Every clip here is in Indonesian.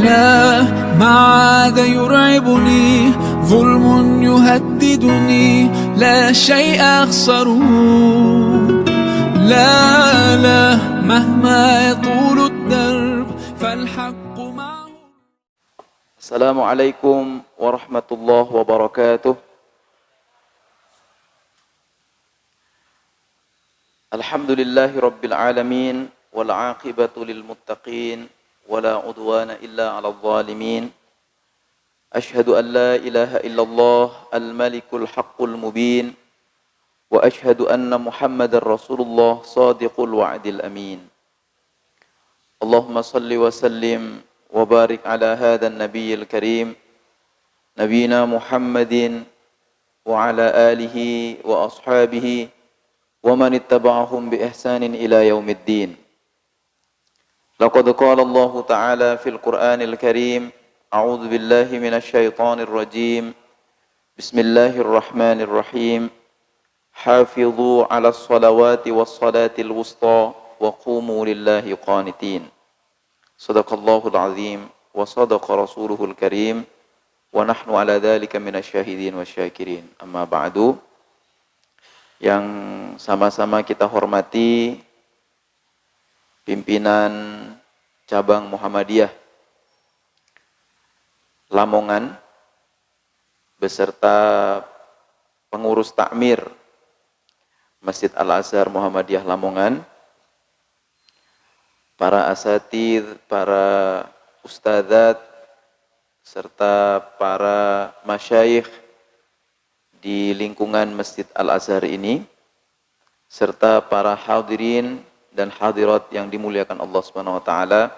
لا ما عاد يرعبني ظلم يهددني لا شيء أخسره لا لا مهما يطول الدرب فالحق معه. Assalamualaikum warahmatullahi wabarakatuh. Alhamdulillahi rabbil alamin wal aqibatu lil muttaqin wala udwana illa 'alal zalimin. Ashhadu an la ilaha illallah al malikul haqqul mubin wa ashhadu anna Muhammadar Rasulullah shadiqul wa'dil amin. Allahumma salli wa sallim wa barik ala hadzal nabiyil karim nabiyina Muhammadin wa ala alihi wa ashabihi wa man ittaba'ahum bi ihsanin ila yaumiddin. Laqad qala Allah ta'ala fil Qur'anil Karim, a'udzu billahi minasy syaithanir rajim. Bismillahirrahmanirrahim. Hafizu 'alas salawati was salatil wusta wa qumu lillahi qanitin. Sadaqallahul azim wa sadaqa rasuluhul karim wa nahnu ala dzalika minasyahidin wasyakirin. Amma ba'du. Yang sama-sama kita hormati pimpinan cabang Muhammadiyah Lamongan beserta pengurus takmir Masjid Al-Azhar Muhammadiyah Lamongan, para asatidz, para ustadzat, serta para masyayikh di lingkungan Masjid Al-Azhar ini, serta para hadirin dan hadirat yang dimuliakan Allah Subhanahu wa taala.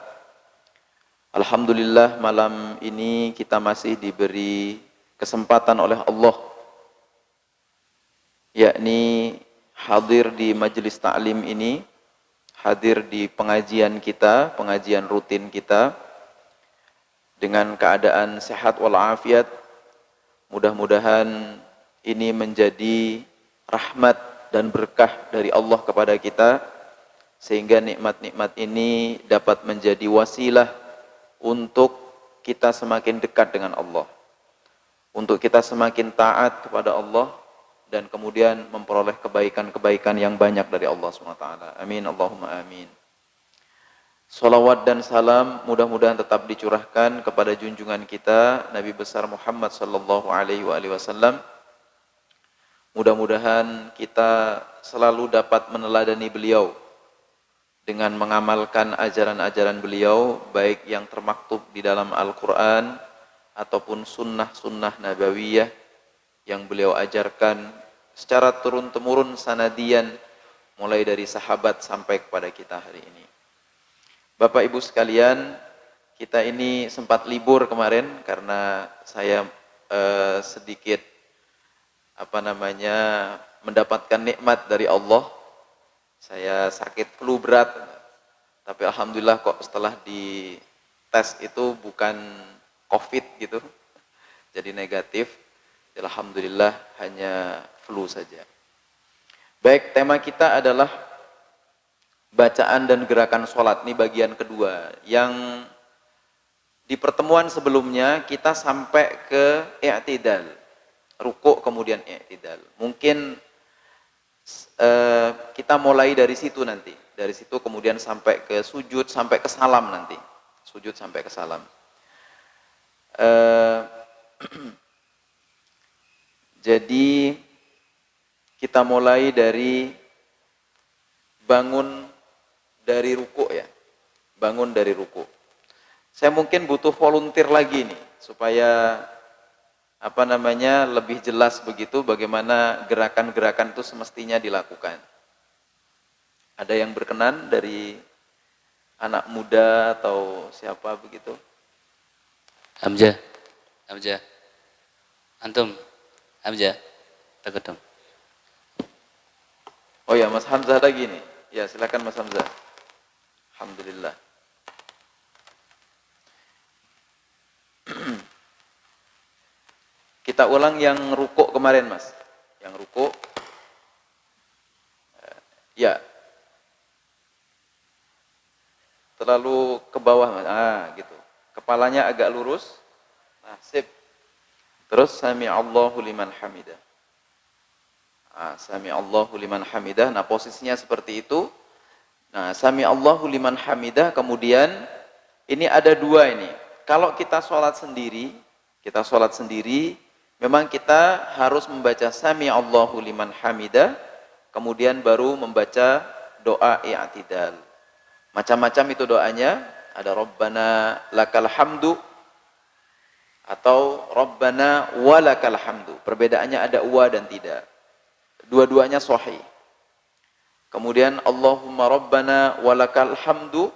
Alhamdulillah, malam ini kita masih diberi kesempatan oleh Allah, yakni hadir di majelis ta'lim ini, hadir di pengajian kita, pengajian rutin kita dengan keadaan sehat walafiat. Mudah-mudahan ini menjadi rahmat dan berkah dari Allah kepada kita, sehingga nikmat-nikmat ini dapat menjadi wasilah untuk kita semakin dekat dengan Allah, untuk kita semakin taat kepada Allah, dan kemudian memperoleh kebaikan-kebaikan yang banyak dari Allah SWT. Amin, Allahumma amin. Salawat dan salam mudah-mudahan tetap dicurahkan kepada junjungan kita Nabi besar Muhammad sallallahu alaihi wasallam. Mudah-mudahan kita selalu dapat meneladani beliau dengan mengamalkan ajaran-ajaran beliau, baik yang termaktub di dalam Al-Quran ataupun sunnah-sunnah nabawiyah yang beliau ajarkan secara turun-temurun sanadian, mulai dari sahabat sampai kepada kita hari ini. Bapak Ibu sekalian, kita ini sempat libur kemarin karena saya sedikit mendapatkan nikmat dari Allah. Saya sakit flu berat, tapi alhamdulillah kok setelah di tes itu bukan COVID gitu, jadi negatif. Alhamdulillah hanya flu saja. Baik, tema kita adalah bacaan dan gerakan sholat. Ini bagian kedua. Yang di pertemuan sebelumnya kita sampai ke i'tidal, rukuk kemudian i'tidal. Mungkin kita mulai dari situ nanti. Dari situ kemudian sampai ke sujud, sampai ke salam nanti. Sujud sampai ke salam. Jadi kita mulai dari bangun dari ruku ya. Bangun dari ruku. Saya mungkin butuh volunteer lagi nih supaya lebih jelas begitu bagaimana gerakan-gerakan itu semestinya dilakukan. Ada yang berkenan dari anak muda atau siapa begitu? Hamzah. Antum. Hamzah. Takadum. Oh ya, Mas Hamzah lagi nih. Ya, silakan Mas Hamzah. Alhamdulillah. Kita ulang yang rukuk kemarin, Mas. Yang rukuk. Ya. Terlalu ke bawah, Mas. Gitu. Ke kepalanya agak lurus. Nah, sip. Terus sami Allahu liman hamidah. Nah, sami Allahu liman hamidah. Nah, posisinya seperti itu. Nah, sami Allahu liman hamidah, kemudian ini ada dua ini. Kalau kita sholat sendiri, memang kita harus membaca sami Allahu liman hamidah, kemudian baru membaca doa i'tidal. Macam-macam itu doanya, ada Rabbana lakal hamdu atau Rabbana walakal hamdu. Perbedaannya ada wa dan tidak. Dua-duanya sahih. Kemudian Allahumma Rabbana walakal hamdu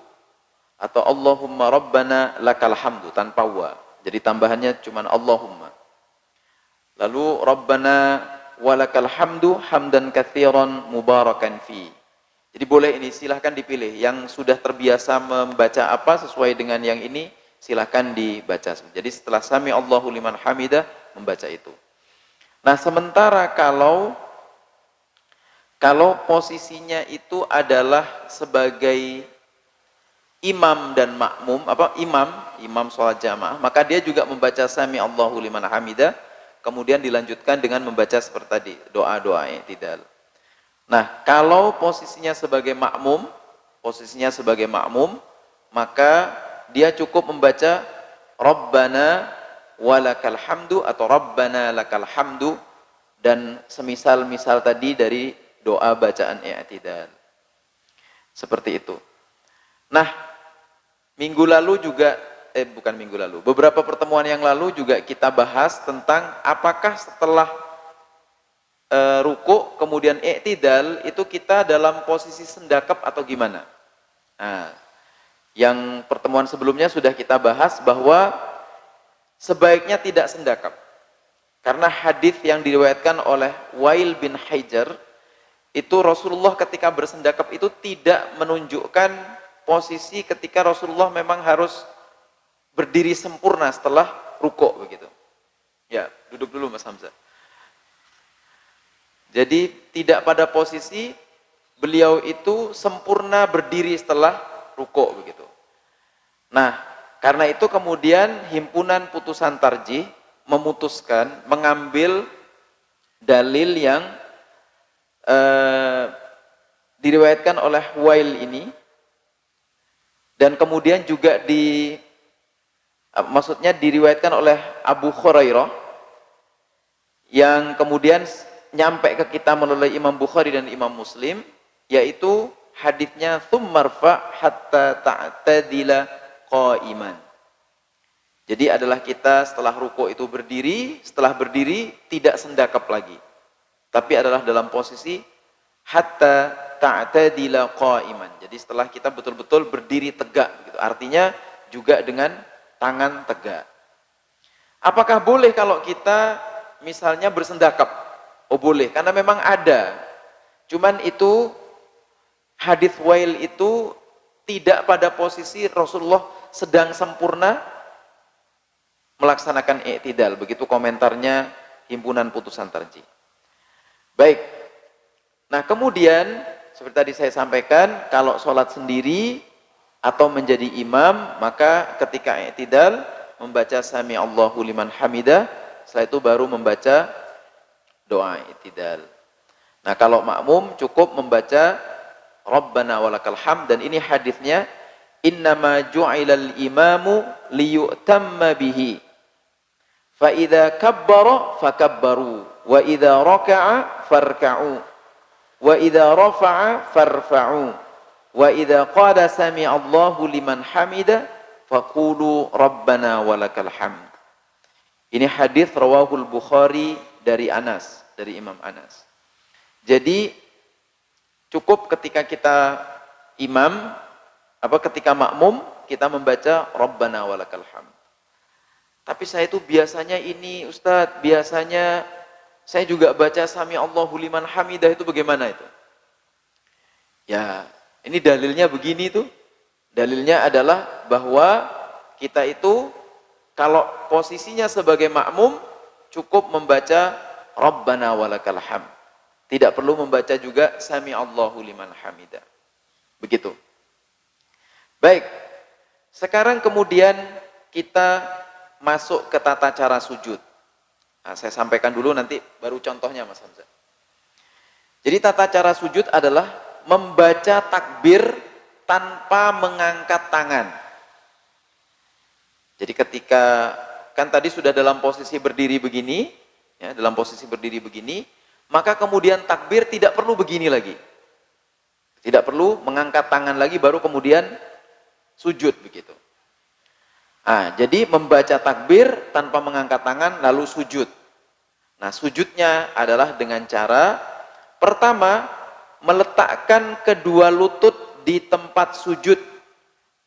atau Allahumma Rabbana lakal hamdu tanpa wa. Jadi tambahannya cuma Allahumma. Lalu Rabbana walakal hamdu hamdan katsiran mubarakan fi. Jadi boleh ini, silahkan dipilih. Yang sudah terbiasa membaca apa sesuai dengan yang ini, silahkan dibaca. Jadi setelah sami Allahu liman hamidah, membaca itu. Nah, sementara kalau posisinya itu adalah sebagai imam dan makmum, imam sholat jamaah, maka dia juga membaca sami Allahu liman hamidah, kemudian dilanjutkan dengan membaca seperti tadi, doa-doa i'tidal. Nah, kalau posisinya sebagai makmum, maka dia cukup membaca Rabbana walakal hamdu atau Rabbana lakal hamdu dan semisal-misal tadi dari doa bacaan i'tidal. Seperti itu. Nah, beberapa pertemuan yang lalu juga kita bahas tentang apakah setelah ruku kemudian i'tidal itu kita dalam posisi sendakap atau gimana. Nah, yang pertemuan sebelumnya sudah kita bahas bahwa sebaiknya tidak sendakap. Karena hadis yang diriwayatkan oleh Wail bin Hajar itu Rasulullah ketika bersendakap itu tidak menunjukkan posisi ketika Rasulullah memang harus berdiri sempurna setelah rukuk begitu. Ya, duduk dulu Mas Hamzah. Jadi tidak pada posisi beliau itu sempurna berdiri setelah rukuk begitu. Nah, karena itu kemudian himpunan putusan tarjih memutuskan mengambil dalil yang diriwayatkan oleh Wail ini dan kemudian juga diriwayatkan oleh Abu Hurairah yang kemudian nyampe ke kita melalui Imam Bukhari dan Imam Muslim, yaitu hadisnya tsummarfa hatta ta'tadila qa'iman. Jadi adalah kita setelah ruku itu berdiri, setelah berdiri tidak sendakap lagi. Tapi adalah dalam posisi hatta ta'tadila qa'iman. Jadi setelah kita betul-betul berdiri tegak gitu. Artinya juga dengan tangan tegak. Apakah boleh kalau kita misalnya bersendakap? Oh boleh, karena memang ada. Cuman itu hadis Wail itu tidak pada posisi Rasulullah sedang sempurna melaksanakan i'tidal. Begitu komentarnya himpunan putusan tarjih. Baik. Nah, kemudian seperti tadi saya sampaikan, kalau sholat sendiri atau menjadi imam, maka ketika i'tidal membaca sami Allahu liman hamidah, setelah itu baru membaca doa i'tidal. Nah, kalau makmum cukup membaca Rabbana walakal hamd, dan ini hadisnya innama ju'ilal imamu liyu'tamma bihi fa idza kabbara fakabbaru wa idza raka'a farka'u wa idza rafa'a farfa'u wa idza qala sami Allahu liman hamida faqulu Rabbana walakal hamd. Ini hadis rawahul Bukhari dari Anas, dari Imam Anas. Jadi cukup ketika kita ketika makmum kita membaca Rabbana walakal hamd. Tapi saya itu biasanya ini Ustadz, biasanya saya juga baca sami Allahu liman hamidah, itu bagaimana itu? Ya, ini dalilnya begini tuh. Dalilnya adalah bahwa kita itu kalau posisinya sebagai makmum cukup membaca Rabbana walakal hamd. Tidak perlu membaca juga sami Allahu liman hamidah. Begitu. Baik. Sekarang kemudian kita masuk ke tata cara sujud. Nah, saya sampaikan dulu nanti baru contohnya Mas Hamzah. Jadi tata cara sujud adalah membaca takbir tanpa mengangkat tangan. Jadi ketika kan tadi sudah dalam posisi berdiri begini, ya, dalam posisi berdiri begini, maka kemudian takbir tidak perlu begini lagi. Tidak perlu mengangkat tangan lagi baru kemudian sujud begitu. Nah, jadi membaca takbir tanpa mengangkat tangan lalu sujud. Nah, sujudnya adalah dengan cara pertama meletakkan kedua lutut di tempat sujud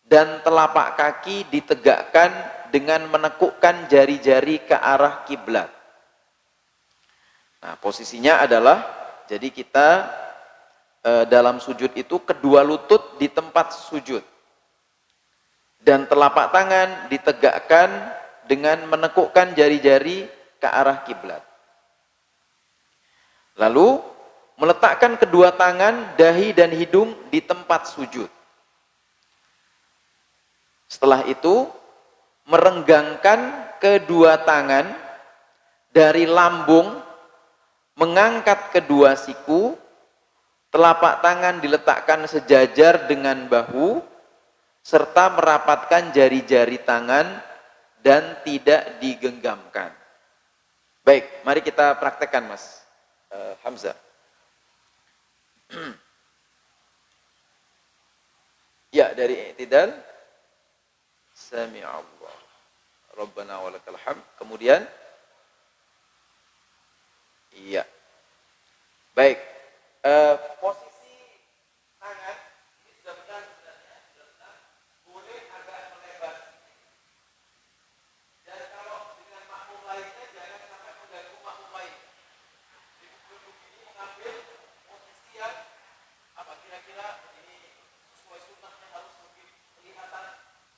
dan telapak kaki ditegakkan dengan menekukkan jari-jari ke arah kiblat. Nah, posisinya adalah jadi kita dalam sujud itu kedua lutut di tempat sujud. Dan telapak tangan ditegakkan dengan menekukkan jari-jari ke arah kiblat. Lalu meletakkan kedua tangan, dahi dan hidung di tempat sujud. Setelah itu merenggangkan kedua tangan dari lambung, mengangkat kedua siku, telapak tangan diletakkan sejajar dengan bahu, serta merapatkan jari-jari tangan dan tidak digenggamkan. Baik, mari kita praktekkan Mas Hamzah. Ya, dari i'tidal, Sami'allah, Rabbana walakal hamd. Kemudian, iya. Baik, posisi tangan ini sudah benar sebenarnya, sudah benar. Boleh agak melebar. Dan kalau dengan makmum lainnya jangan sampai mengganggu makmum lain. Jadi duduk ini mengambil posisi yang apa kira-kira ini sesuai sunnahnya harus lebih kelihatan.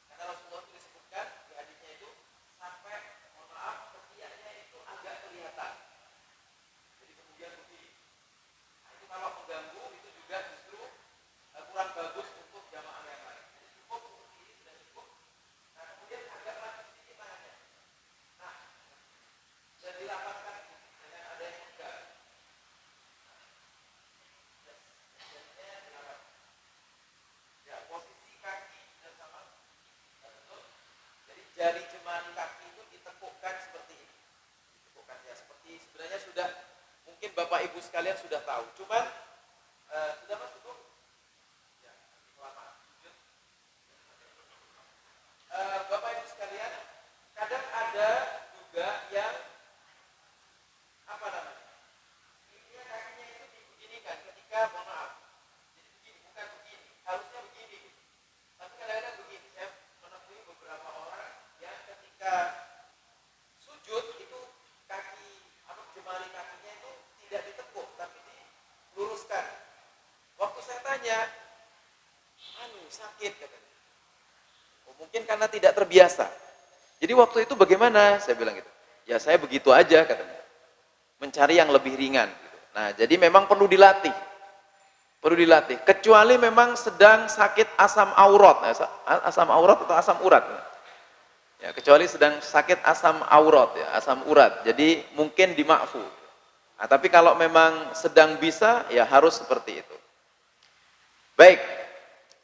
Karena Rasulullah itu disebutkan di hadisnya itu sampai mohon maaf ketiaknya itu agak kelihatan. Jadi kemudian begini. Nah, itu kalau mengganggu itu juga justru kurang bagus untuk jamaah yang lain. Jadi cukup seperti ini sudah cukup. Nah kemudian agak lagi sedikit tangannya. Nah, dan dirapatkan dengan ada yang enggak. Ya, posisi kaki sudah sama. Betul. Jadi jari jemari kaki itu ditekukkan seperti ini. Ditekukkan ya seperti sebenarnya sudah mungkin Bapak Ibu sekalian sudah tahu. Cuman sudah Mas cukup? Ya, kelamaan. Bapak Ibu sekalian, kadang ada juga yang apa namanya? Ini kakinya itu dibeginikan ketika mohon maaf. Jadi begini, bukan begini. Harusnya begini. Tapi kadang-kadang begini. Saya menemui beberapa orang yang ketika sujud itu kaki atau jemari kakinya itu tidak ditekuk tapi diluruskan. Waktu saya tanya, sakit katanya. Oh, mungkin karena tidak terbiasa. Jadi waktu itu bagaimana? Saya bilang gitu. Ya saya begitu aja katanya. Mencari yang lebih ringan. Gitu. Nah jadi memang perlu dilatih. Perlu dilatih. Kecuali memang sedang sakit asam aurat. Asam aurat atau asam urat. Ya, kecuali sedang sakit asam aurat, ya, asam urat. Jadi mungkin dimakfu. Nah, tapi kalau memang sedang bisa, ya harus seperti itu. Baik.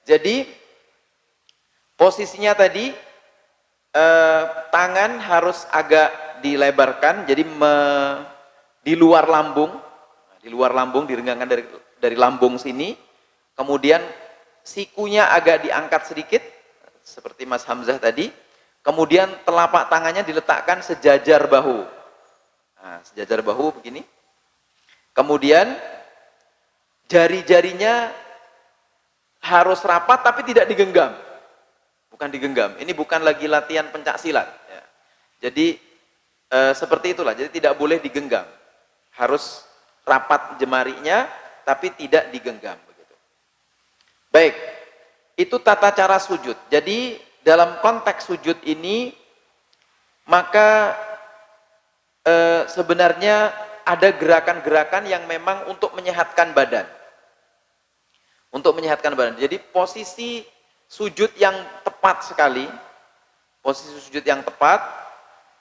Jadi posisinya tadi tangan harus agak dilebarkan, jadi di luar lambung, direnggangkan dari lambung sini. Kemudian sikunya agak diangkat sedikit, seperti Mas Hamzah tadi. Kemudian telapak tangannya diletakkan sejajar bahu. Nah, sejajar bahu begini. Kemudian jari-jarinya harus rapat tapi tidak digenggam. Bukan digenggam. Ini bukan lagi latihan pencak silat. Ya. Jadi seperti itulah. Jadi tidak boleh digenggam. Harus rapat jemarinya tapi tidak digenggam. Begitu. Baik. Itu tata cara sujud. Jadi dalam konteks sujud ini maka sebenarnya ada gerakan-gerakan yang memang untuk menyehatkan badan. Untuk menyehatkan badan. Jadi posisi sujud yang tepat sekali, posisi sujud yang tepat,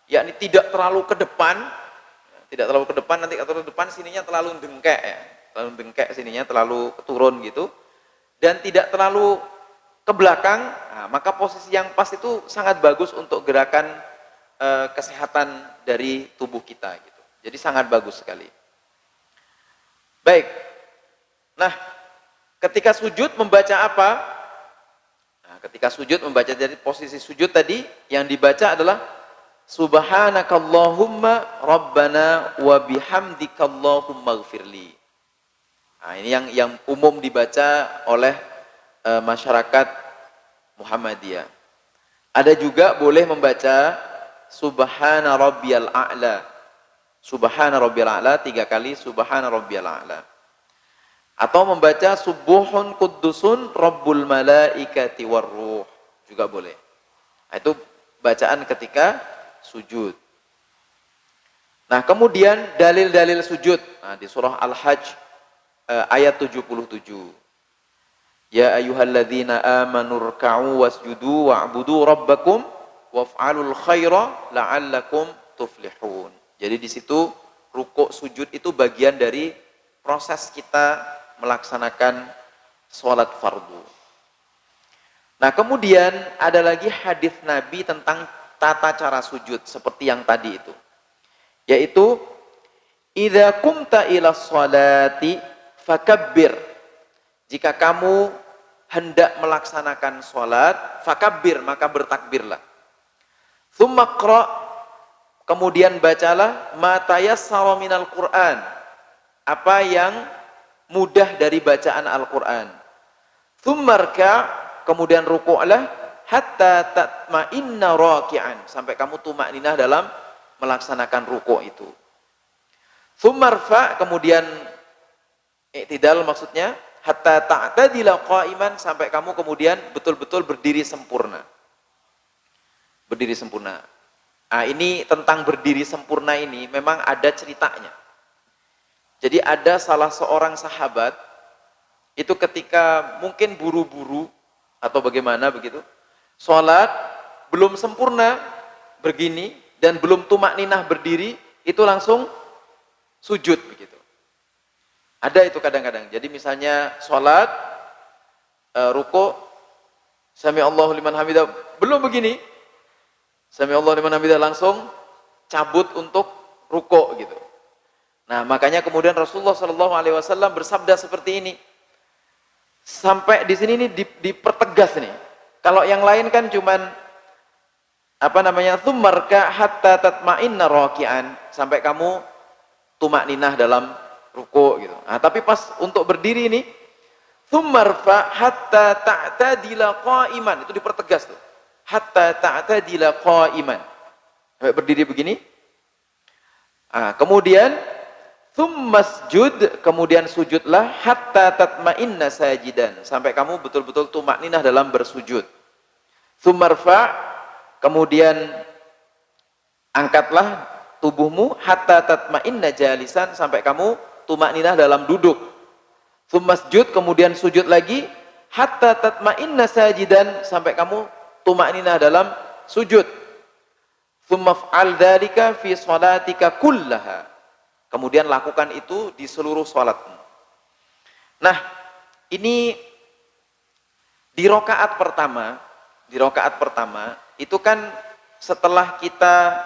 yakni tidak terlalu ke depan, nanti atau ke depan sininya terlalu dengkek ya, terlalu dengkek sininya, terlalu turun gitu, dan tidak terlalu ke belakang. Nah, maka posisi yang pas itu sangat bagus untuk gerakan kesehatan dari tubuh kita gitu. Jadi sangat bagus sekali. Baik. Nah, ketika sujud membaca apa? Nah, ketika sujud membaca, dari posisi sujud tadi yang dibaca adalah Subhanakallahumma Rabbana wa bihamdikallahumma gfirli. Nah, ini yang umum dibaca oleh masyarakat Muhammadiyah. Ada juga boleh membaca Subhana Rabbiyal A'la. Subhana Rabbiyal A'la 3 kali, Subhana Rabbiyal A'la. Atau membaca Subuhun Quddusun Rabbul Malaikati Warruh, juga boleh. Nah, itu bacaan ketika sujud. Nah, kemudian dalil-dalil sujud. Nah, di surah Al-Hajj ayat 77. Ya ayyuhalladzina amanu rka'u wasjudu wa'budu rabbakum waf'alul khaira la'allakum tuflihun. Jadi di situ rukuk sujud itu bagian dari proses kita melaksanakan sholat fardu. Nah, kemudian ada lagi hadis Nabi tentang tata cara sujud seperti yang tadi itu. Yaitu idza qumta ila sholati fakabbir. Jika kamu hendak melaksanakan sholat, fakabbir, maka bertakbirlah. Tsumma qra, kemudian bacalah ma tayassara minal Qur'an, apa yang mudah dari bacaan Al-Qur'an. Tsumma rka', kemudian rukuklah hatta tatma'inna raki'an, sampai kamu tumakninah dalam melaksanakan rukuk itu. Tsumma rfa', kemudian i'tidal maksudnya, hatta ta'tadila qa'iman, sampai kamu kemudian betul-betul berdiri sempurna. Berdiri sempurna. Nah, ini tentang berdiri sempurna ini memang ada ceritanya. Jadi ada salah seorang sahabat itu ketika mungkin buru-buru atau bagaimana begitu, sholat belum sempurna begini dan belum tumakninah berdiri, itu langsung sujud begitu. Ada itu kadang-kadang. Jadi misalnya sholat, ruku, sami Allahu liman hamidah, belum begini, sami Allahu liman hamidah, langsung cabut untuk ruku gitu. Nah, makanya kemudian Rasulullah SAW bersabda seperti ini. Sampai di sini nih dipertegas nih. Kalau yang lain kan cuman tsummarka hatta tatma'inna raki'an, sampai kamu tumakninah dalam ruku gitu. Nah, tapi pas untuk berdiri ini tsummarfa hatta ta'tadila qa'iman, itu dipertegas tuh. Hatta ta'tadila qa'iman. Sampai berdiri begini. Nah, kemudian tsummasjud, kemudian sujudlah hatta tatma'inna sajidan, sampai kamu betul-betul tumakninah dalam bersujud. Tsummarfa, kemudian angkatlah tubuhmu hatta tatma'inna jalisan, sampai kamu tumakninah dalam duduk. Tsummasjud, kemudian sujud lagi hatta tatma'inna sajidan, sampai kamu tumakninah dalam sujud. Tsummaf'al dzalika fi shalatika kullaha. Kemudian lakukan itu di seluruh sholatmu. Nah, ini di rokaat pertama itu kan setelah kita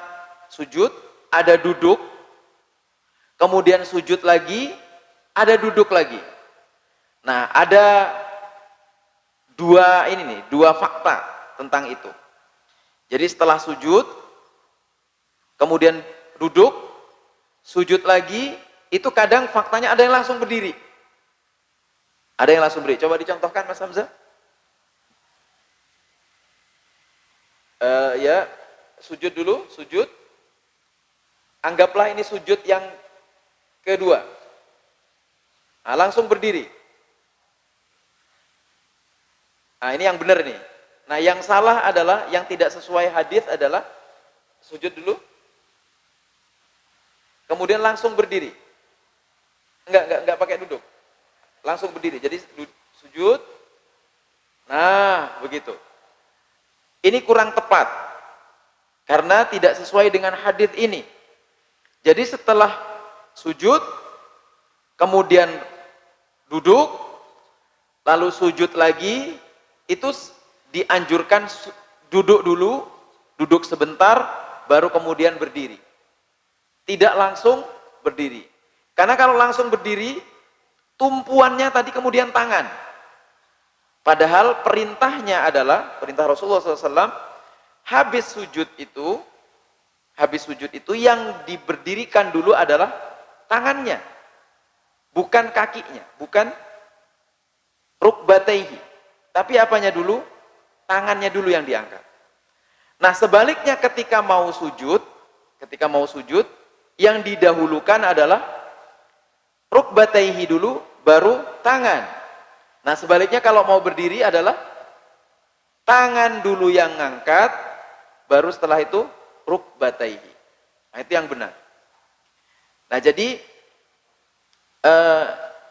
sujud ada duduk, kemudian sujud lagi, ada duduk lagi. Nah, ada dua fakta tentang itu. Jadi setelah sujud, kemudian duduk, sujud lagi, itu kadang faktanya ada yang langsung berdiri. Ada yang langsung berdiri. Coba dicontohkan Mas Hamzah. Ya, sujud dulu, sujud. Anggaplah ini sujud yang kedua. Nah, langsung berdiri. Nah, ini yang benar nih. Nah, yang salah adalah, yang tidak sesuai hadis adalah sujud dulu, kemudian langsung berdiri. Enggak pakai duduk. Langsung berdiri. Jadi sujud. Nah, begitu. Ini kurang tepat. Karena tidak sesuai dengan hadis ini. Jadi setelah sujud, kemudian duduk, lalu sujud lagi, itu dianjurkan duduk dulu, duduk sebentar, baru kemudian berdiri. Tidak langsung berdiri. Karena kalau langsung berdiri, tumpuannya tadi kemudian tangan. Padahal perintahnya adalah, perintah Rasulullah SAW, habis sujud itu yang diberdirikan dulu adalah tangannya. Bukan kakinya, bukan rukbataihi. Tapi apanya dulu? Tangannya dulu yang diangkat. Nah, sebaliknya ketika mau sujud, yang didahulukan adalah rukbataihi dulu, baru tangan. Nah, sebaliknya kalau mau berdiri adalah tangan dulu yang ngangkat, baru setelah itu rukbataihi. Nah, itu yang benar. Nah, jadi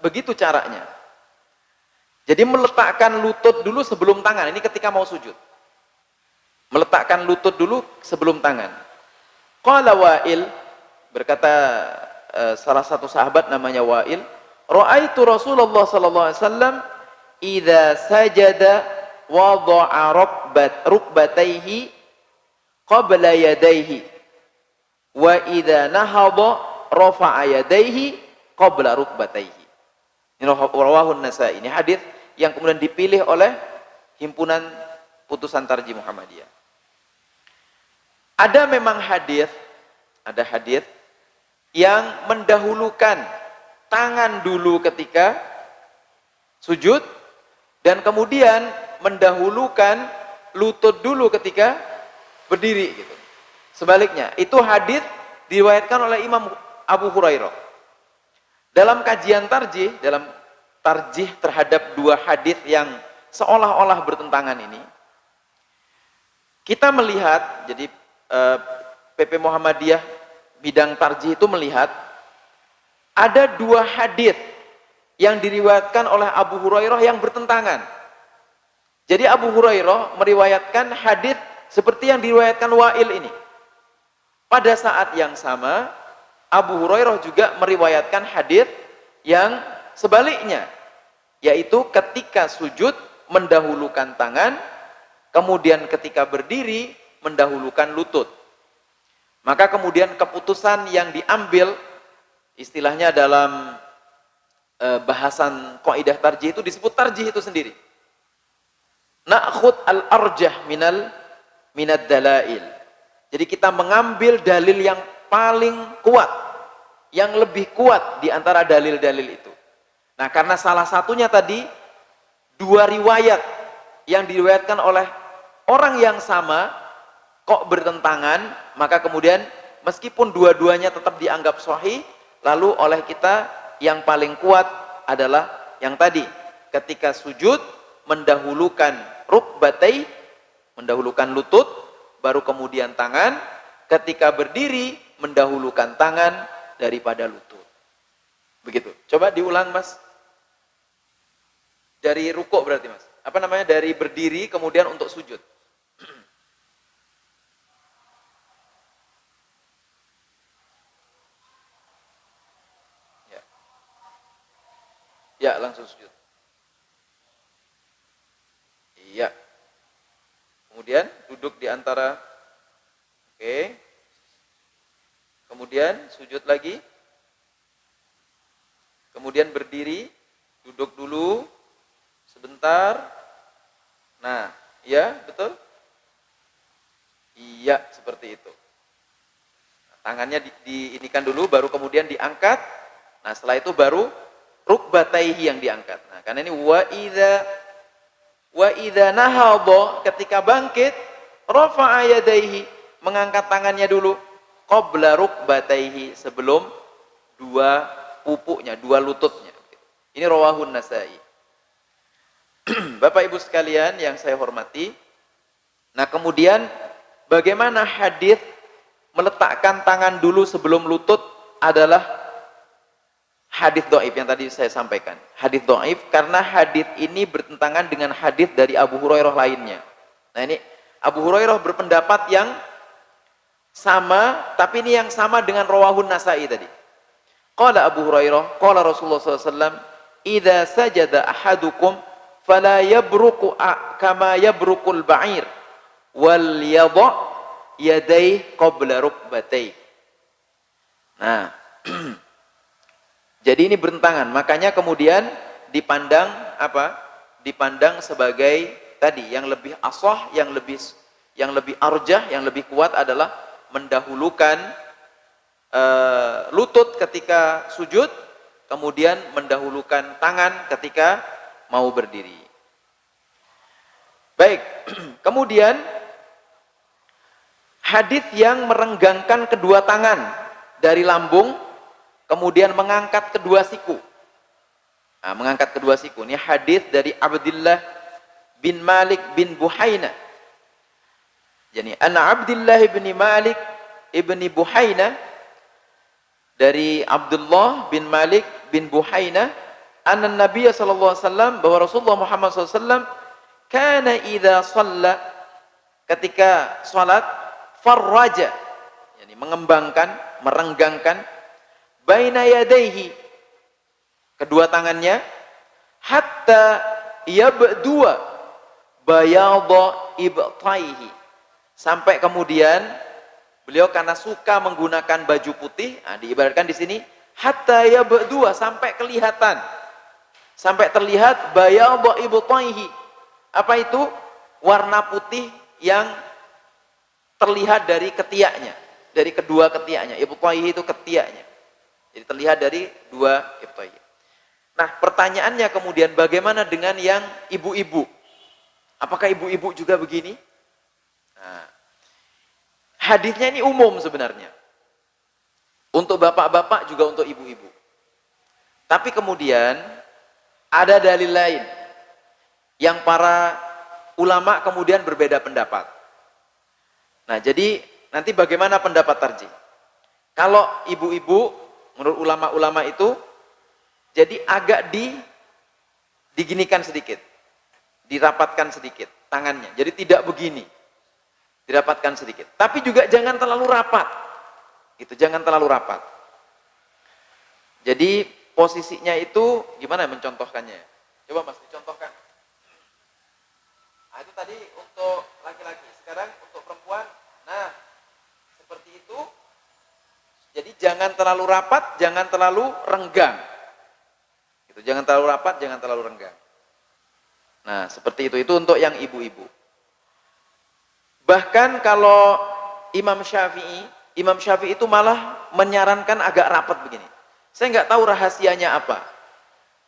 begitu caranya. Jadi meletakkan lutut dulu sebelum tangan. Ini ketika mau sujud. Meletakkan lutut dulu sebelum tangan. Qala Wa'il, berkata salah satu sahabat namanya Wa'il, ra'aitu Rasulullah sallallahu alaihi wasallam idza sajada wada'a rukbataihi qabla yadayhi wa idza nahada rafa'a yadayhi qabla rukbataihi. Ini rawahu An-Nasa'i. Ini hadis yang kemudian dipilih oleh himpunan putusan Tarjih Muhammadiyah. Ada memang hadis yang mendahulukan tangan dulu ketika sujud dan kemudian mendahulukan lutut dulu ketika berdiri gitu. Sebaliknya, itu hadis diriwayatkan oleh Imam Abu Hurairah. Dalam kajian tarjih, dalam tarjih terhadap dua hadis yang seolah-olah bertentangan ini, kita melihat, jadi PP Muhammadiyah bidang tarjih itu melihat ada dua hadis yang diriwayatkan oleh Abu Hurairah yang bertentangan. Jadi Abu Hurairah meriwayatkan hadis seperti yang diriwayatkan Wa'il ini. Pada saat yang sama, Abu Hurairah juga meriwayatkan hadis yang sebaliknya, yaitu ketika sujud mendahulukan tangan, kemudian ketika berdiri mendahulukan lutut. Maka kemudian keputusan yang diambil, istilahnya dalam bahasan kaidah tarjih itu disebut tarjih itu sendiri. Na'khud al-arjah minad dalail. Jadi kita mengambil dalil yang paling kuat, yang lebih kuat di antara dalil-dalil itu. Nah, karena salah satunya tadi dua riwayat yang diriwayatkan oleh orang yang sama kok bertentangan, maka kemudian meskipun dua-duanya tetap dianggap sahih, lalu oleh kita yang paling kuat adalah yang tadi, ketika sujud mendahulukan rukbatai, mendahulukan lutut, baru kemudian tangan, ketika berdiri mendahulukan tangan daripada lutut. Begitu. Coba diulang, Mas. Dari rukuk berarti, Mas. Apa namanya? Dari berdiri kemudian untuk sujud. Ya, langsung sujud. Iya. Kemudian duduk di antara. Oke. Kemudian sujud lagi. Kemudian berdiri, duduk dulu sebentar. Nah, iya, betul? Iya, seperti itu. Tangannya diinikan dulu, baru kemudian diangkat. Nah, setelah itu baru rukbataihi yang diangkat. Nah, karena ini wa idza nahadha, ketika bangkit, rafa'a yadayhi, mengangkat tangannya dulu, qabla rukbataihi, sebelum dua pupuknya, dua lututnya. Ini rawahun Nasa'i. Bapak Ibu sekalian yang saya hormati, nah kemudian bagaimana hadis meletakkan tangan dulu sebelum lutut adalah hadis dhaif yang tadi saya sampaikan. Hadis dhaif karena hadis ini bertentangan dengan hadis dari Abu Hurairah lainnya. Nah, ini Abu Hurairah berpendapat yang sama, tapi ini yang sama dengan rawahun Nasa'i tadi. Qala Abu Hurairah, qala Rasulullah SAW, idza sajada ahadukum fala yabruku kama yabrukul ba'ir wal yadha yadayhi qabla rukbatayhi. Nah, jadi ini bertentangan. Makanya kemudian dipandang apa? Dipandang sebagai tadi yang lebih ashah, yang lebih arjah, yang lebih kuat adalah mendahulukan lutut ketika sujud, kemudian mendahulukan tangan ketika mau berdiri. Baik, kemudian hadis yang merenggangkan kedua tangan dari lambung, kemudian mengangkat kedua siku. Nah, mengangkat kedua siku. Ini hadis dari Abdullah bin Malik bin Buhaina. Jadi, Ana Abdullah bin Malik ibni Buhaina, dari Abdullah bin Malik bin Buhaina, anna Nabi sallallahu alaihi wasallam, bahwa Rasulullah Muhammad sallallahu alaihi wasallam kana idza shalla, ketika salat, farraja, yani mengembangkan, merenggangkan, baina yadayhi, kedua tangannya, hatta yabdua bayadha ibtaihi, sampai kemudian beliau karena suka menggunakan baju putih, nah, diibaratkan di sini hatta yabdua, sampai kelihatan, sampai terlihat bayadha ibtaihi. Apa itu? Warna putih yang terlihat dari ketiaknya, dari kedua ketiaknya. Ibtaihi itu ketiaknya. Jadi terlihat dari dua ibtaihi. Nah, pertanyaannya kemudian bagaimana dengan yang ibu-ibu? Apakah ibu-ibu juga begini? Nah, hadisnya ini umum sebenarnya. Untuk bapak-bapak juga untuk ibu-ibu. Tapi kemudian ada dalil lain yang para ulama kemudian berbeda pendapat. Nah, jadi nanti bagaimana pendapat tarjih? Kalau ibu-ibu menurut ulama-ulama itu jadi agak diginikan sedikit. Dirapatkan sedikit tangannya. Jadi tidak begini. Dirapatkan sedikit. Tapi juga jangan terlalu rapat. Itu jangan terlalu rapat. Jadi posisinya itu gimana mencontohkannya? Coba Mas dicontohkan. Nah, itu tadi untuk laki-laki. Sekarang untuk perempuan. Nah, seperti itu. Jadi jangan terlalu rapat, jangan terlalu renggang. Itu jangan terlalu rapat, jangan terlalu renggang. Nah, seperti itu. Itu untuk yang ibu-ibu. Bahkan kalau Imam Syafi'i itu malah menyarankan agak rapat begini. Saya nggak tahu rahasianya apa.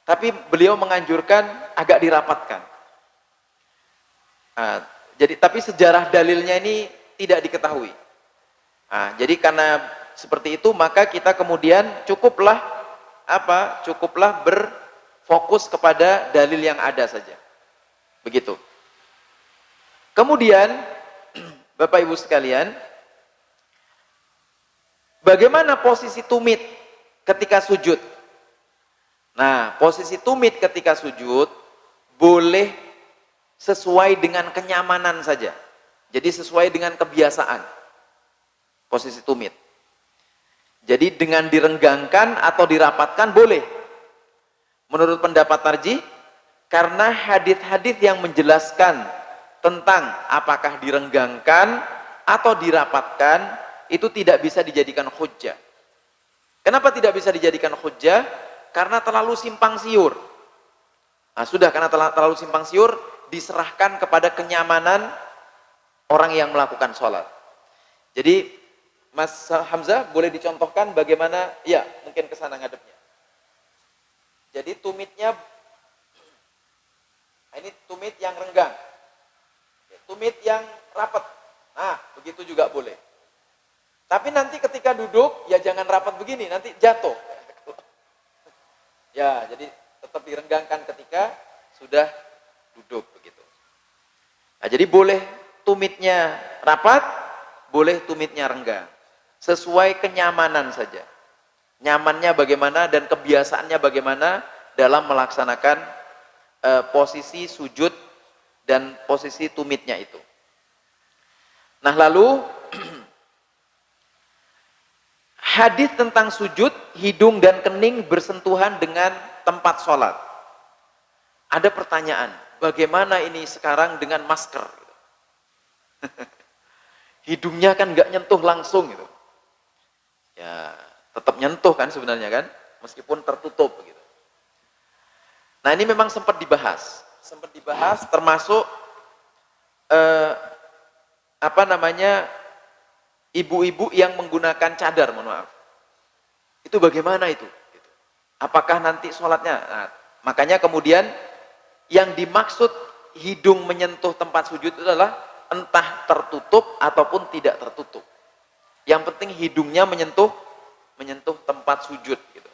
Tapi beliau menganjurkan agak dirapatkan. Nah, tapi sejarah dalilnya ini tidak diketahui. Nah, jadi karena seperti itu maka kita kemudian cukuplah berfokus kepada dalil yang ada saja. Begitu. Kemudian Bapak Ibu sekalian, bagaimana posisi tumit ketika sujud? Nah, posisi tumit ketika sujud boleh sesuai dengan kenyamanan saja. Jadi sesuai dengan kebiasaan. Posisi tumit. Jadi dengan direnggangkan atau dirapatkan boleh. Menurut pendapat tarjih, karena hadis-hadis yang menjelaskan tentang apakah direnggangkan atau dirapatkan itu tidak bisa dijadikan hujjah. Kenapa tidak bisa dijadikan hujjah? Karena terlalu simpang siur. Nah, sudah karena terlalu simpang siur diserahkan kepada kenyamanan orang yang melakukan sholat. Jadi Mas Hamzah boleh dicontohkan bagaimana? Ya, mungkin ke sana ngadepnya. Jadi tumitnya, ini tumit yang renggang. Tumit yang rapat. Nah, begitu juga boleh. Tapi nanti ketika duduk, ya jangan rapat begini, nanti jatuh. Ya, jadi tetap direnggangkan ketika sudah duduk begitu. Nah, jadi boleh tumitnya rapat, boleh tumitnya renggang. Sesuai kenyamanan saja. Nyamannya bagaimana dan kebiasaannya bagaimana dalam melaksanakan posisi sujud dan posisi tumitnya itu. Nah, lalu hadis tentang sujud, hidung dan kening bersentuhan dengan tempat sholat. Ada pertanyaan, bagaimana ini sekarang dengan masker? Hidungnya kan nggak nyentuh langsung gitu. Ya, tetap nyentuh kan sebenarnya kan, meskipun tertutup gitu. Nah, ini memang sempat dibahas termasuk ibu-ibu yang menggunakan cadar, mohon maaf. Itu bagaimana itu? Apakah nanti sholatnya? Nah, makanya kemudian yang dimaksud hidung menyentuh tempat sujud itu adalah entah tertutup ataupun tidak tertutup. Yang penting hidungnya menyentuh tempat sujud gitu.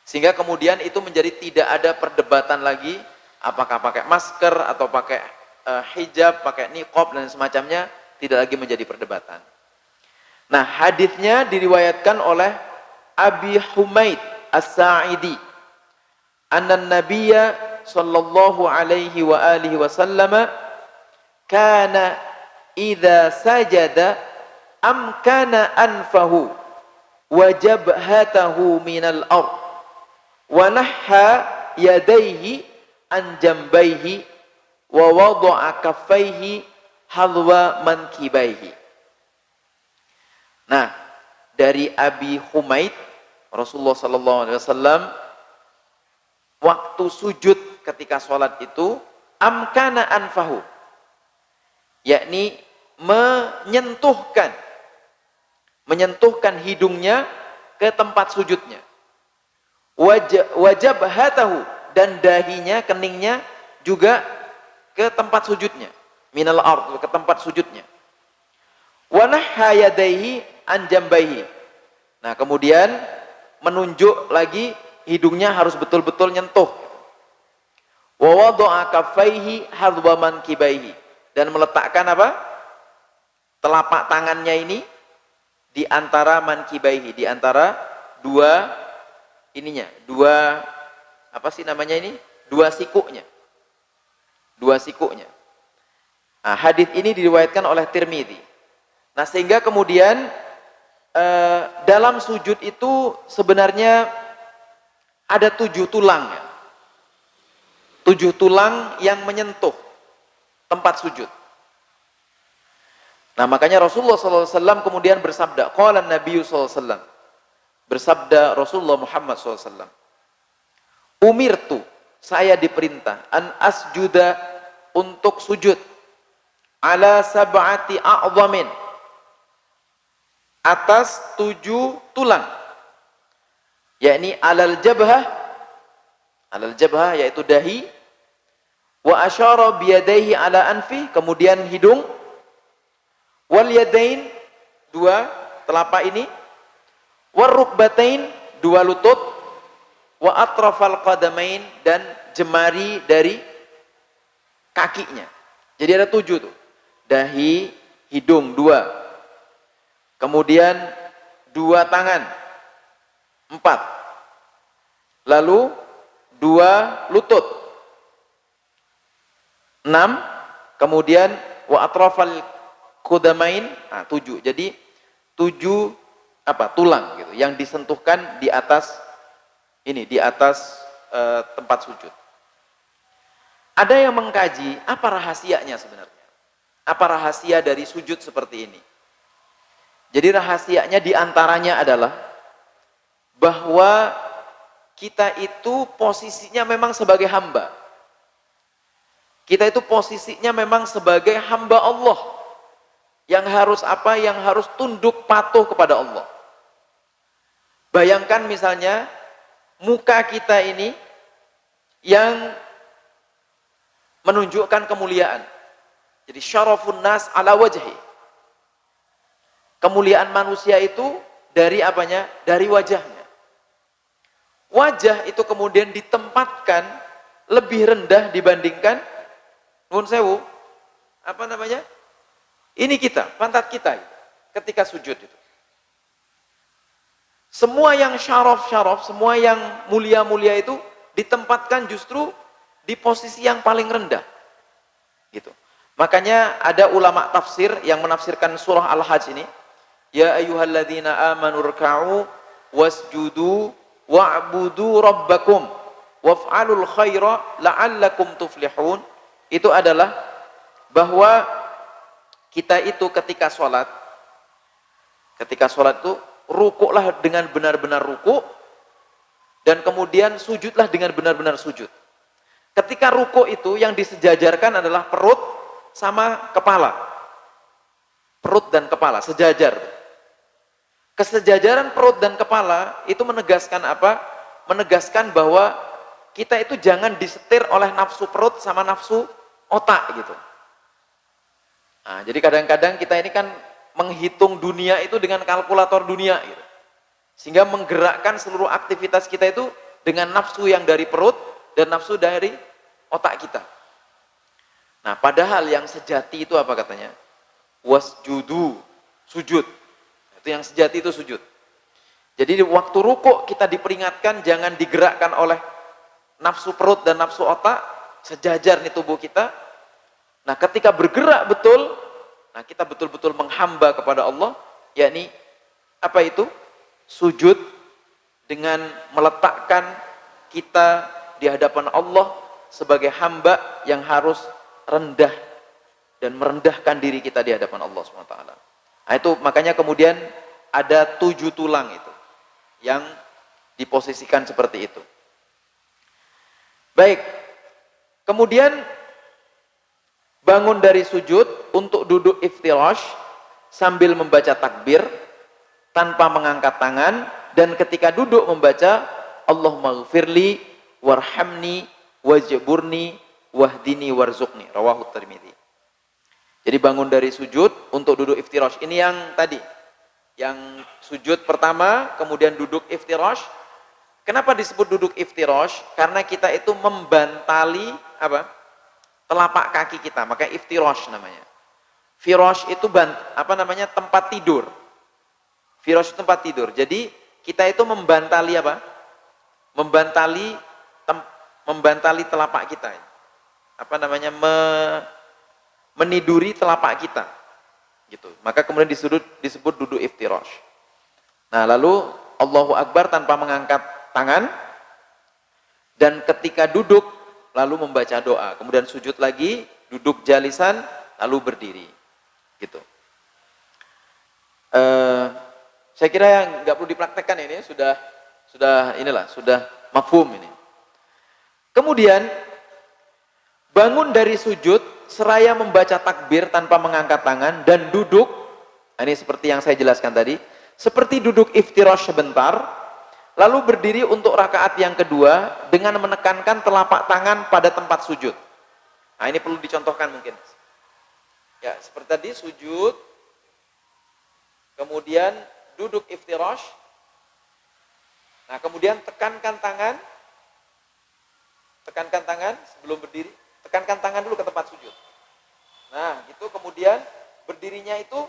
Sehingga kemudian itu menjadi tidak ada perdebatan lagi apakah pakai masker atau pakai hijab, pakai niqab dan semacamnya, tidak lagi menjadi perdebatan. Nah, hadisnya diriwayatkan oleh Abi Humaid As-Sa'idi. Anna Nabiyya sallallahu alaihi wa alihi wasallam kana idza sajada amkana anfahu wa jabhatahu minal ard wa nahha yadayhi an jambayhi wa wada'a kaffaihi halwa mankibaihi. Nah, dari Abi Humaid, Rasulullah sallallahu alaihi wasallam waktu sujud ketika sholat itu amkana anfahu, yakni menyentuhkan hidungnya ke tempat sujudnya, wajabhatahu, dan dahinya, keningnya juga ke tempat sujudnya, minal ard, ke tempat sujudnya, wa nahha yadayhi an jambaihi. Nah, kemudian menunjuk lagi hidungnya harus betul-betul nyentuh, wa wada'a kaffaihi hadwa mankibaihi, dan meletakkan apa? Telapak tangannya ini di antara mankibaihi, di antara dua sikunya. Dua sikunya. Nah, hadis ini diriwayatkan oleh Tirmidzi. Nah, sehingga kemudian dalam sujud itu sebenarnya ada 7 tulang. 7 tulang yang menyentuh tempat sujud. Nah, makanya Rasulullah SAW kemudian bersabda, qala Nabi SAW, bersabda Rasulullah Muhammad SAW, umirtu, saya diperintah, an asjuda, untuk sujud, ala sab'ati a'zamin, atas 7 tulang, yakni alal jabhah yaitu dahi, wa asyara biyadaihi ala anfi, kemudian hidung, wal yadain, 2 telapak ini, war rukbatain, 2 lutut, wa atrafal qadamain, dan jemari dari kakinya. Jadi ada 7 tuh. Dahi, hidung 2. Kemudian 2 tangan 4. Lalu 2 lutut 6. Kemudian wa atrafal qadamain 7. Jadi 7 tulang gitu yang disentuhkan di atas tempat sujud. Ada yang mengkaji apa rahasianya sebenarnya? Apa rahasia dari sujud seperti ini? Jadi rahasianya diantaranya adalah bahwa kita itu posisinya memang sebagai hamba. Kita itu posisinya memang sebagai hamba Allah yang harus Yang harus tunduk patuh kepada Allah. Bayangkan misalnya muka kita ini yang menunjukkan kemuliaan. Jadi syarafun nas ala wajhi. Kemuliaan manusia itu dari apanya? Dari wajahnya. Wajah itu kemudian ditempatkan lebih rendah dibandingkan nuwun sewu, ini kita, pantat kita ketika sujud itu. Semua yang syaraf, semua yang mulia-mulia itu ditempatkan justru di posisi yang paling rendah. Gitu. Makanya ada ulama tafsir yang menafsirkan surah Al-Hajj ini, Ya ayyuhalladzina amanu rka'u wasjudu wa'budu rabbakum waf'alul khaira la'allakum tuflihun. Itu adalah bahwa kita itu ketika sholat itu rukuklah dengan benar-benar rukuk, dan kemudian sujudlah dengan benar-benar sujud. Ketika rukuk itu yang disejajarkan adalah perut sama kepala. Perut dan kepala, sejajar. Kesejajaran perut dan kepala itu menegaskan apa? Menegaskan bahwa kita itu jangan disetir oleh nafsu perut sama nafsu otak gitu. Nah, jadi kadang-kadang kita ini kan menghitung dunia itu dengan kalkulator dunia gitu. Sehingga menggerakkan seluruh aktivitas kita itu dengan nafsu yang dari perut dan nafsu dari otak kita. Nah, padahal yang sejati itu apa katanya? Wasjudu, sujud. Itu yang sejati itu sujud. Jadi di waktu rukuk kita diperingatkan jangan digerakkan oleh nafsu perut dan nafsu otak, sejajar nih tubuh kita. Nah, ketika bergerak betul, nah kita betul-betul menghamba kepada Allah, yakni apa itu? Sujud dengan meletakkan kita di hadapan Allah sebagai hamba yang harus rendah dan merendahkan diri kita di hadapan Allah SWT. Nah, itu makanya kemudian ada 7 tulang itu yang diposisikan seperti itu. Baik, kemudian bangun dari sujud untuk duduk iftirash sambil membaca takbir tanpa mengangkat tangan, dan ketika duduk membaca Allahumma ghfirli warhamni wajburni wahdini warzuqni, rawahu Tirmidzi. Jadi bangun dari sujud untuk duduk iftirash. Ini yang tadi, yang sujud pertama, kemudian duduk iftirash. Kenapa disebut duduk iftirash? Karena kita itu membantali apa? Telapak kaki kita, maka iftirash namanya. Firash itu tempat tidur. Firash itu tempat tidur. Jadi kita itu membantali apa? Membantali telapak kita. Meniduri telapak kita, gitu. Maka kemudian disebut duduk iftirash. Nah, lalu Allahu Akbar tanpa mengangkat tangan, dan ketika duduk lalu membaca doa, kemudian sujud lagi, duduk jalisan, lalu berdiri, gitu. Saya kira nggak perlu dipraktekkan ini, sudah mafhum ini. Kemudian bangun dari sujud seraya membaca takbir tanpa mengangkat tangan dan duduk. Ini seperti yang saya jelaskan tadi, seperti duduk iftirash sebentar, lalu berdiri untuk rakaat yang kedua dengan menekankan telapak tangan pada tempat sujud. Nah, ini perlu dicontohkan mungkin. Ya, seperti tadi sujud, kemudian duduk iftirash. Nah, kemudian tekankan tangan sebelum berdiri. Tekankan tangan dulu ke tempat sujud. Nah, gitu. Kemudian berdirinya itu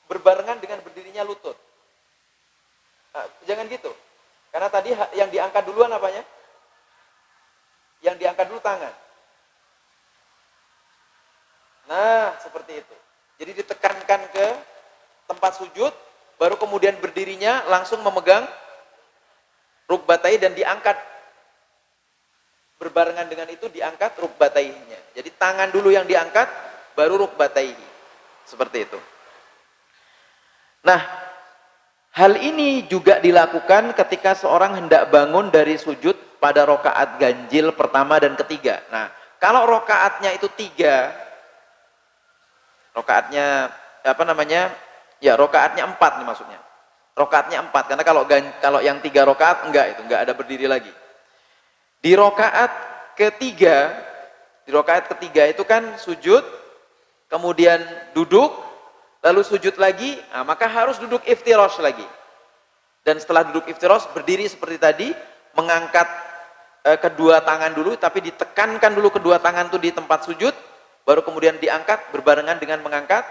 berbarengan dengan berdirinya lutut. Nah, jangan gitu. Karena tadi yang diangkat duluan apanya? Yang diangkat dulu tangan. Nah, seperti itu. Jadi ditekankan ke tempat sujud, baru kemudian berdirinya langsung memegang rukbatai dan diangkat. Berbarengan dengan itu diangkat rukbataihinya. Jadi tangan dulu yang diangkat, baru rukbataihi. Seperti itu. Nah, hal ini juga dilakukan ketika seorang hendak bangun dari sujud pada rokaat ganjil pertama dan ketiga. Nah, kalau rokaatnya itu 3, rokaatnya rokaatnya 4 nih maksudnya. Rokaatnya 4, karena kalau yang 3 rokaat enggak ada berdiri lagi. Di rokaat ketiga itu kan sujud, kemudian duduk, lalu sujud lagi, nah, maka harus duduk iftirash lagi. Dan setelah duduk iftirash, berdiri seperti tadi, mengangkat kedua tangan dulu, tapi ditekankan dulu kedua tangan itu di tempat sujud, baru kemudian diangkat berbarengan dengan mengangkat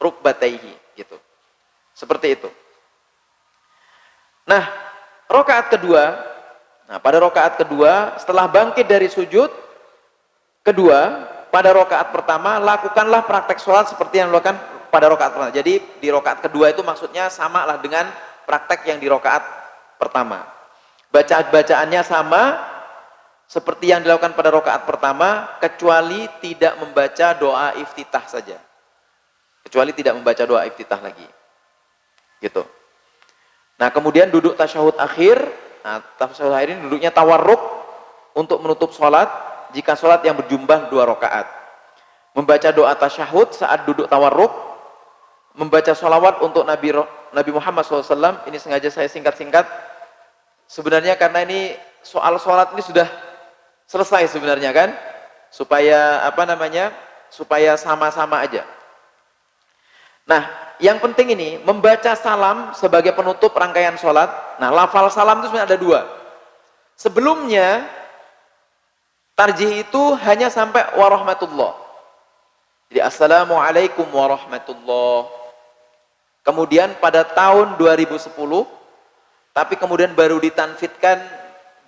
rukbataihi, gitu. Seperti itu. Nah, pada rokaat kedua, setelah bangkit dari sujud kedua, pada rokaat pertama, lakukanlah praktek sholat seperti yang dilakukan pada rakaat pertama. Jadi di rakaat kedua itu maksudnya sama lah dengan praktek yang di rakaat pertama. Bacaannya sama seperti yang dilakukan pada rakaat pertama, kecuali tidak membaca doa iftitah saja. Kecuali tidak membaca doa iftitah lagi. Gitu. Nah, kemudian duduk tasyahud akhir. Nah, tasyahud akhir ini duduknya tawarruk untuk menutup sholat jika sholat yang berjumlah 2 rakaat. Membaca doa tasyahud saat duduk tawarruk. Membaca sholawat untuk Nabi Muhammad SAW. Ini sengaja saya singkat-singkat. Sebenarnya karena ini soal sholat ini sudah selesai sebenarnya kan, supaya supaya sama-sama aja. Nah, yang penting ini membaca salam sebagai penutup rangkaian sholat. Nah, lafal salam itu sebenarnya ada 2. Sebelumnya tarjih itu hanya sampai warahmatullah. Jadi assalamualaikum warahmatullah. Kemudian pada tahun 2010, tapi kemudian baru ditanfidkan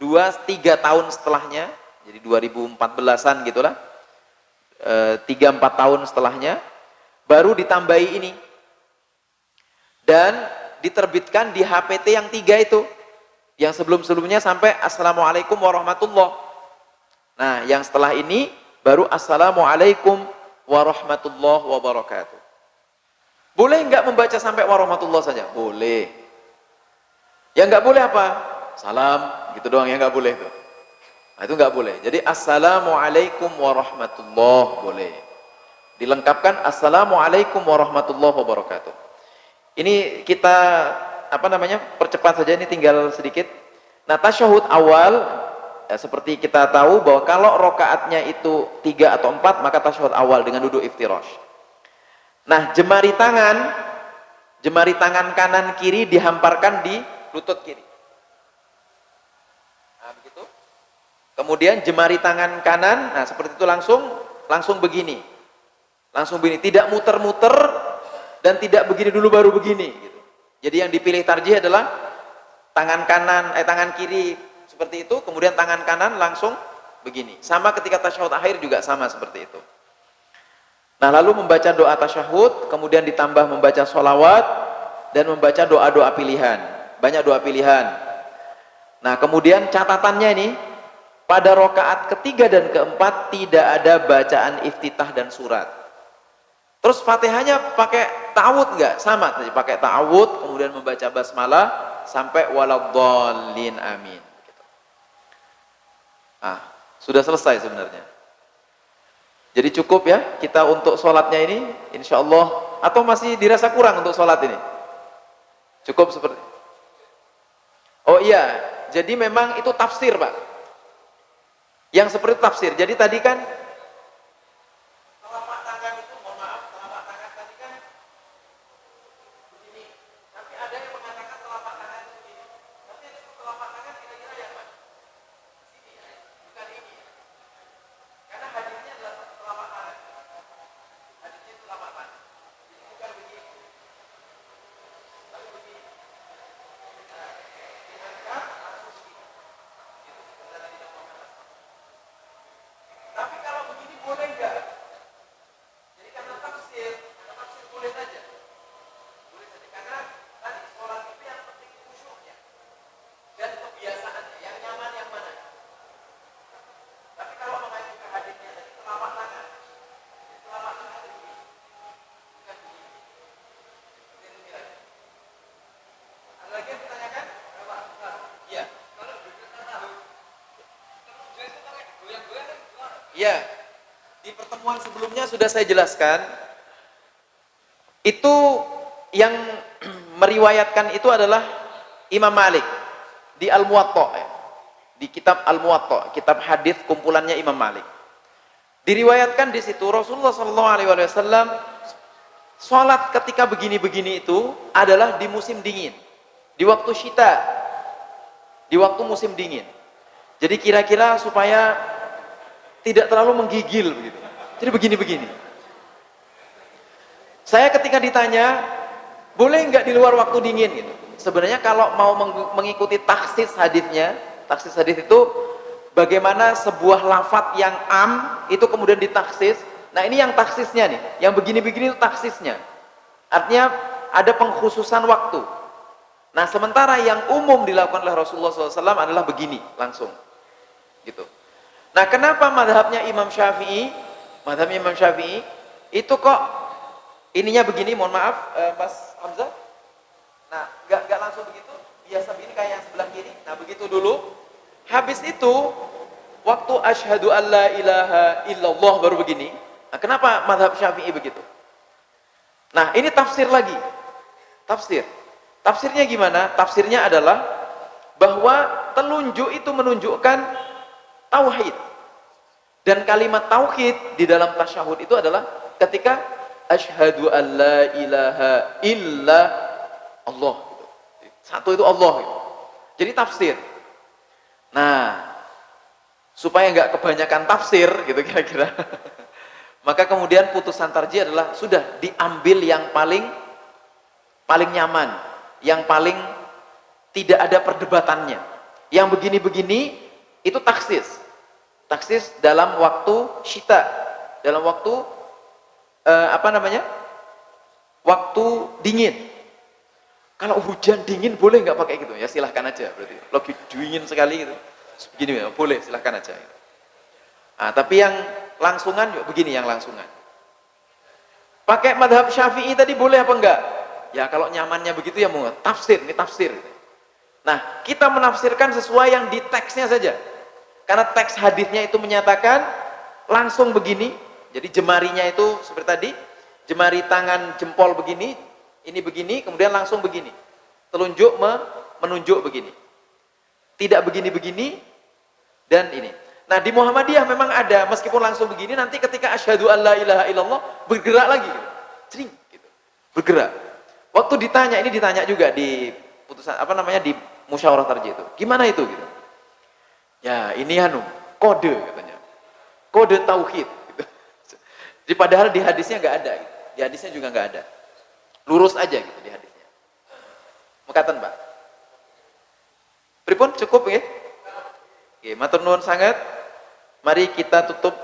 2-3 tahun setelahnya. Jadi 2014-an gitulah, 3-4 tahun setelahnya, baru ditambahi ini. Dan diterbitkan di HPT yang 3 itu. Yang sebelum-sebelumnya sampai Assalamualaikum warahmatullah. Nah, yang setelah ini baru Assalamualaikum warahmatullahi wabarakatuh. Boleh nggak membaca sampai warahmatullah saja? Boleh. Yang nggak boleh apa? Salam, gitu doang yang nggak boleh tuh. Nah, itu nggak boleh. Jadi Assalamualaikum warahmatullahi boleh. Dilengkapkan Assalamualaikum warahmatullahi wabarakatuh. Ini kita percepat saja, ini tinggal sedikit. Nah, tasyahud awal seperti kita tahu bahwa kalau rokaatnya itu 3 atau 4, maka tasyahud awal dengan duduk iftirash. Nah, jemari tangan kanan kiri dihamparkan di lutut kiri. Nah, begitu. Kemudian jemari tangan kanan, nah seperti itu langsung begini. Langsung begini, tidak muter-muter dan tidak begini dulu baru begini gitu. Jadi yang dipilih tarjih adalah tangan kiri seperti itu, kemudian tangan kanan langsung begini. Sama ketika tasyahud akhir juga sama seperti itu. Nah, lalu membaca doa tasyahud, kemudian ditambah membaca sholawat dan membaca doa-doa pilihan. Banyak doa pilihan. Nah, kemudian catatannya ini, pada rokaat ketiga dan keempat tidak ada bacaan iftitah dan surat. Terus Fatihahnya pakai ta'awud nggak? Sama, tadi pakai ta'awud, kemudian membaca basmalah sampai waladhdallin amin. Nah, sudah selesai sebenarnya. Jadi cukup ya kita untuk sholatnya ini, insya Allah. Atau masih dirasa kurang untuk sholat ini? Cukup seperti. Oh iya, jadi memang itu tafsir, Pak. Yang seperti itu tafsir. Jadi tadi kan telapak tangan itu, mohon maaf, telapak tangan tadi kan begini. Tapi ada yang mengatakan telapak tangan itu begini. Tapi itu telapak tangan kira-kira yang mana? Sini ya, bukan ini. Karena hadisnya adalah telapak tangan. Hadisnya itu telapak tangan. Jadi bukan begini. Tapi begini. Nah, diangkat langsung begini. Itu sebenarnya tidak mau. Tapi kalau begini boleh enggak? Jadi karena tafsir boleh saja. Boleh saja. Karena tadi sholat itu yang penting khusyuknya dan kebiasaannya. Yang nyaman yang mana? Tapi kalau mengacu ke hadisnya tadi telapak tangan. Telapak tangan itu begini. Bukan begini. Itu tidak. Ada lagi yang ditanyakan? Iya. Ya, di pertemuan sebelumnya sudah saya jelaskan. Itu yang meriwayatkan itu adalah Imam Malik di Al-Muwatta, di kitab Al-Muwatta, kitab hadis kumpulannya Imam Malik. Diriwayatkan di situ Rasulullah SAW sholat ketika begini-begini itu adalah di musim dingin, di waktu syita, di waktu musim dingin. Jadi kira-kira supaya tidak terlalu menggigil begitu. Jadi begini-begini. Saya ketika ditanya, boleh nggak di luar waktu dingin gitu. Sebenarnya kalau mau mengikuti taksis hadisnya, taksis hadis itu bagaimana sebuah lafadz yang am itu kemudian ditaksis. Nah, ini yang taksisnya nih, yang begini-begini itu taksisnya. Artinya ada pengkhususan waktu. Nah, sementara yang umum dilakukan oleh Rasulullah SAW adalah begini, langsung. Gitu. Nah, kenapa madhabnya Imam Syafi'i itu kok ininya begini, mohon maaf, Mas Hamzah. Nah, nggak langsung begitu, biasa begini kayak yang sebelah kiri. Nah, begitu dulu. Habis itu, waktu asyhadu an la ilaha illallah baru begini. Nah, kenapa madhab Syafi'i begitu? Nah, ini tafsir lagi. Tafsirnya gimana? Tafsirnya adalah bahwa telunjuk itu menunjukkan tauhid. Dan kalimat tauhid di dalam tasyahud itu adalah ketika asyhadu an la ilaha illa Allah. Satu itu Allah. Jadi tafsir. Nah, supaya nggak kebanyakan tafsir gitu kira-kira. Maka kemudian putusan tarjih adalah sudah diambil yang paling nyaman, yang paling tidak ada perdebatannya. Yang begini-begini itu taksis dalam waktu syita, dalam waktu waktu dingin. Kalau hujan dingin boleh nggak pakai gitu? Ya silahkan aja berarti. Lagi dingin sekali gitu. Begini ya, boleh silahkan aja. Nah, tapi yang langsungan yuk begini, yang langsungan. Pakai madhab Syafi'i tadi boleh apa enggak? Ya kalau nyamannya begitu ya mau tafsir, ini tafsir. Nah, kita menafsirkan sesuai yang di teksnya saja. Karena teks hadisnya itu menyatakan langsung begini. Jadi jemarinya itu seperti tadi, jemari tangan jempol begini, ini begini, kemudian langsung begini. Telunjuk menunjuk begini. Tidak begini-begini dan ini. Nah, di Muhammadiyah memang ada, meskipun langsung begini, nanti ketika asyhadu an la ilaha illallah bergerak lagi gitu. Cering gitu. Bergerak. Waktu ditanya, ini ditanya juga di putusan di musyawarah tarjih itu. Gimana itu gitu? Ya, ini kode katanya. Kode tauhid gitu. Jadi padahal di hadisnya enggak ada gitu. Di hadisnya juga enggak ada. Lurus aja gitu di hadisnya. Mekaten, Pak. Pripun cukup nggih? Nggih, matur nuwun sangat. Mari kita tutup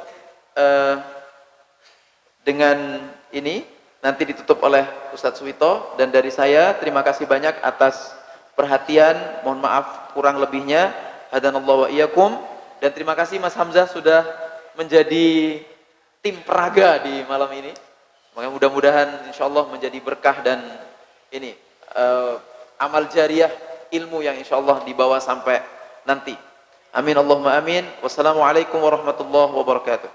dengan ini, nanti ditutup oleh Ustadz Suwito, dan dari saya terima kasih banyak atas perhatian, mohon maaf kurang lebihnya, hadanallahu wa iyyakum, dan terima kasih Mas Hamzah sudah menjadi tim peraga di malam ini. Mudah-mudahan insyaallah menjadi berkah dan ini amal jariah ilmu yang insyaallah dibawa sampai nanti. Amin Allahumma amin. Wassalamualaikum warahmatullahi wabarakatuh.